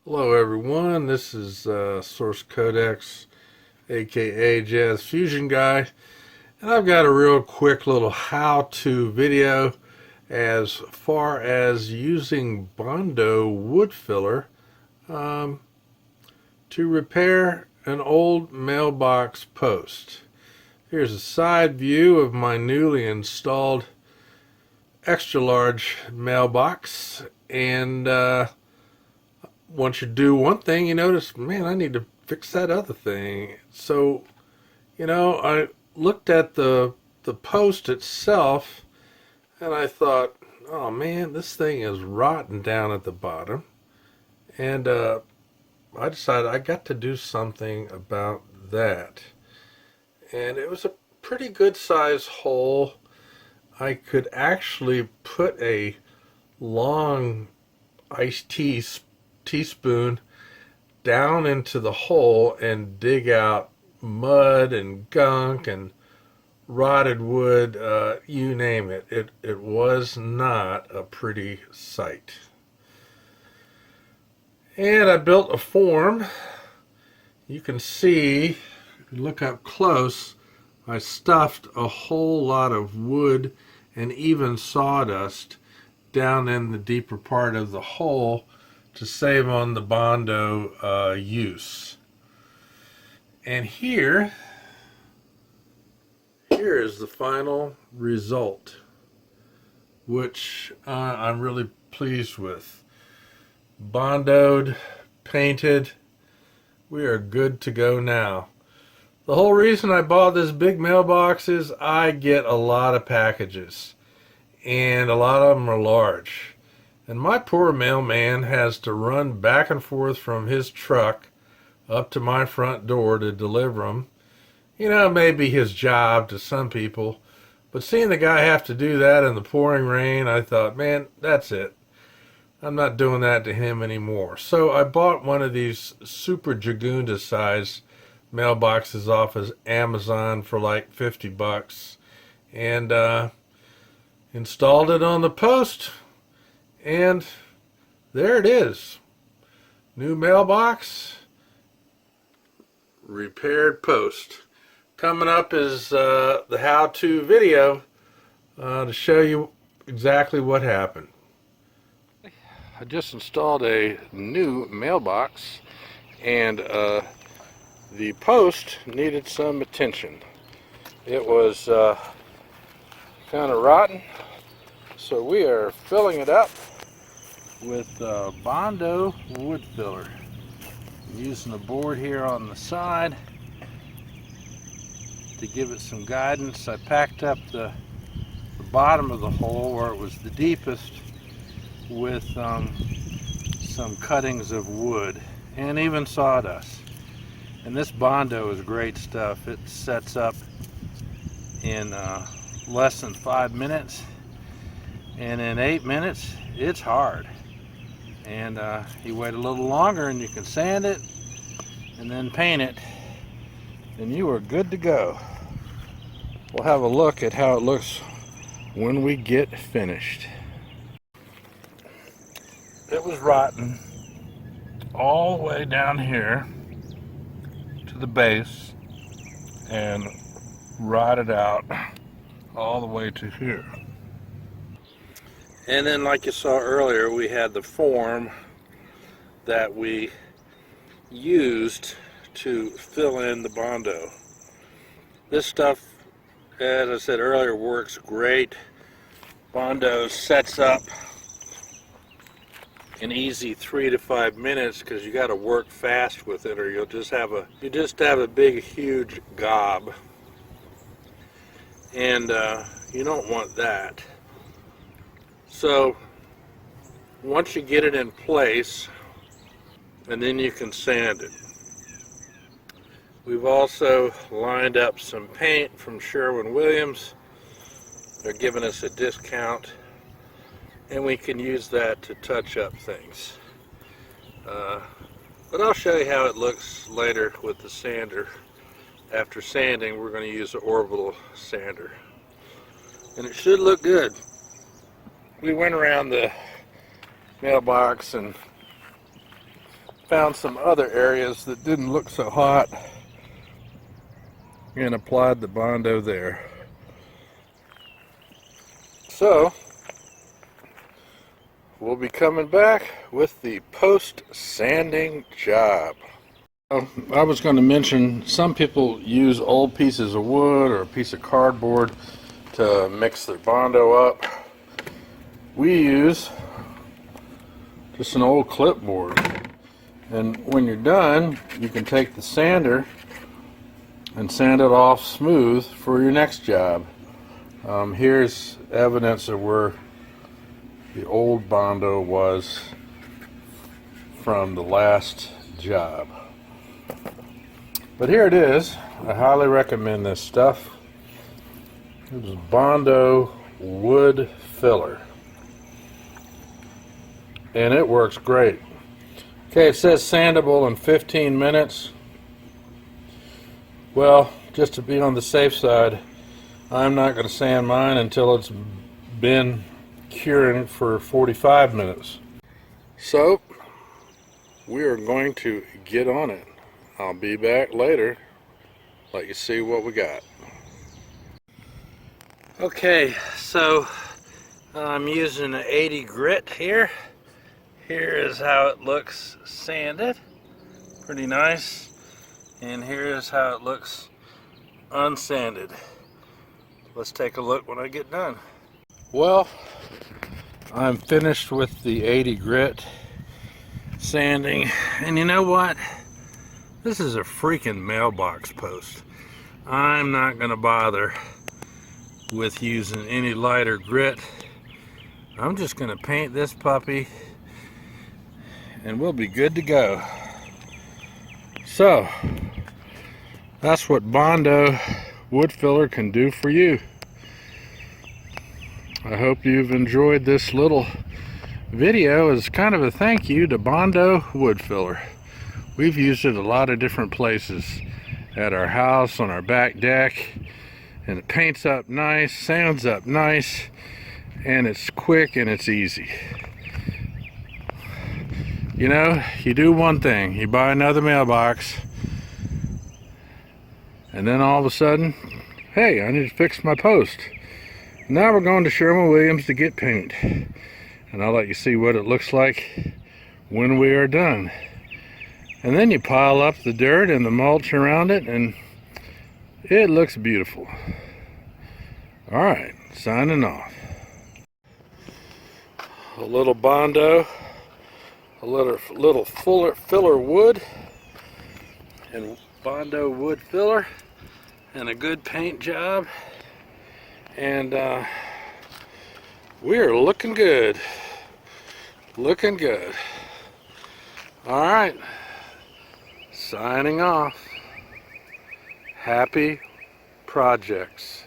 Hello everyone, this is Source Codex, aka Jazz Fusion Guy, and I've got a real quick little how-to video as far as using Bondo wood filler um, to repair an old mailbox post. Here's a side view of my newly installed extra large mailbox, and once you do one thing, you notice, man, I need to fix that other thing. So, I looked at the post itself, and I thought, oh man, this thing is rotten down at the bottom. And I decided I got to do something about that. And it was a pretty good size hole. I could actually put a long iced teaspoon down into the hole and dig out mud and gunk and rotted wood, you name it. It was not a pretty sight. And I built a form. You can see, if you look up close, I stuffed a whole lot of wood and even sawdust down in the deeper part of the hole to save on the Bondo use. And here is the final result, which I'm really pleased with. Bondoed, painted, we are good to go now. The whole reason I bought this big mailbox is I get a lot of packages, and a lot of them are large. And my poor mailman has to run back and forth from his truck up to my front door to deliver them. You know, it may be his job to some people, but seeing the guy have to do that in the pouring rain, I thought, man, that's it. I'm not doing that to him anymore. So I bought one of these super Jagunda size mailboxes off of Amazon for like 50 bucks and installed it on the post. And there it is. New mailbox, repaired post. Coming up is the how-to video to show you exactly what happened. I just installed a new mailbox, and the post needed some attention. It was kind of rotten, so we are filling it up with Bondo wood filler. I'm using the board here on the side to give it some guidance. I packed up the bottom of the hole where it was the deepest with some cuttings of wood and even sawdust. And this Bondo is great stuff. It sets up in less than 5 minutes, and in 8 minutes it's hard. And you wait a little longer and you can sand it and then paint it, and you are good to go. We'll have a look at how it looks when we get finished. It was rotten all the way down here to the base and rotted out all the way to here. And then, like you saw earlier, we had the form that we used to fill in the Bondo. This stuff, as I said earlier, works great. Bondo sets up in easy 3 to 5 minutes, because you got to work fast with it, or you just have a big huge gob, and you don't want that. So once you get it in place, and then you can sand it. We've also lined up some paint from Sherwin-Williams. They're giving us a discount, and we can use that to touch up things. But I'll show you how it looks later with the sander. After sanding, we're going to use an orbital sander, and it should look good. We went around the mailbox and found some other areas that didn't look so hot and applied the Bondo there. So we'll be coming back with the post-sanding job. I was going to mention some people use old pieces of wood or a piece of cardboard to mix their Bondo up. We use just an old clipboard, and when you're done you can take the sander and sand it off smooth for your next job. Here's evidence of where the old Bondo was from the last job. But here it is. I highly recommend this stuff. It is Bondo wood filler, and it works great. Okay, it says sandable in 15 minutes. Well, just to be on the safe side, I'm not going to sand mine until it's been curing for 45 minutes. So we are going to get on it. I'll be back later, let you see what we got. Okay, so I'm using an 80 grit here. Here is how it looks sanded. Pretty nice. And here is how it looks unsanded. Let's take a look when I get done. Well, I'm finished with the 80 grit sanding, and you know what? This is a freaking mailbox post. I'm not gonna bother with using any lighter grit. I'm just gonna paint this puppy and we'll be good to go. So that's what Bondo wood filler can do for you. I hope you've enjoyed this little video as kind of a thank you to Bondo wood filler. We've used it a lot of different places, at our house, on our back deck, and it paints up nice, sands up nice, and it's quick and it's easy. You know, you do one thing, you buy another mailbox, and then all of a sudden, hey, I need to fix my post. Now we're going to Sherwin-Williams to get paint, and I'll let you see what it looks like when we are done. And then you pile up the dirt and the mulch around it, and it looks beautiful. All right, signing off. A little Bondo, a little filler wood, and Bondo wood filler, and a good paint job, and we are looking good. Looking good. All right. Signing off. Happy projects.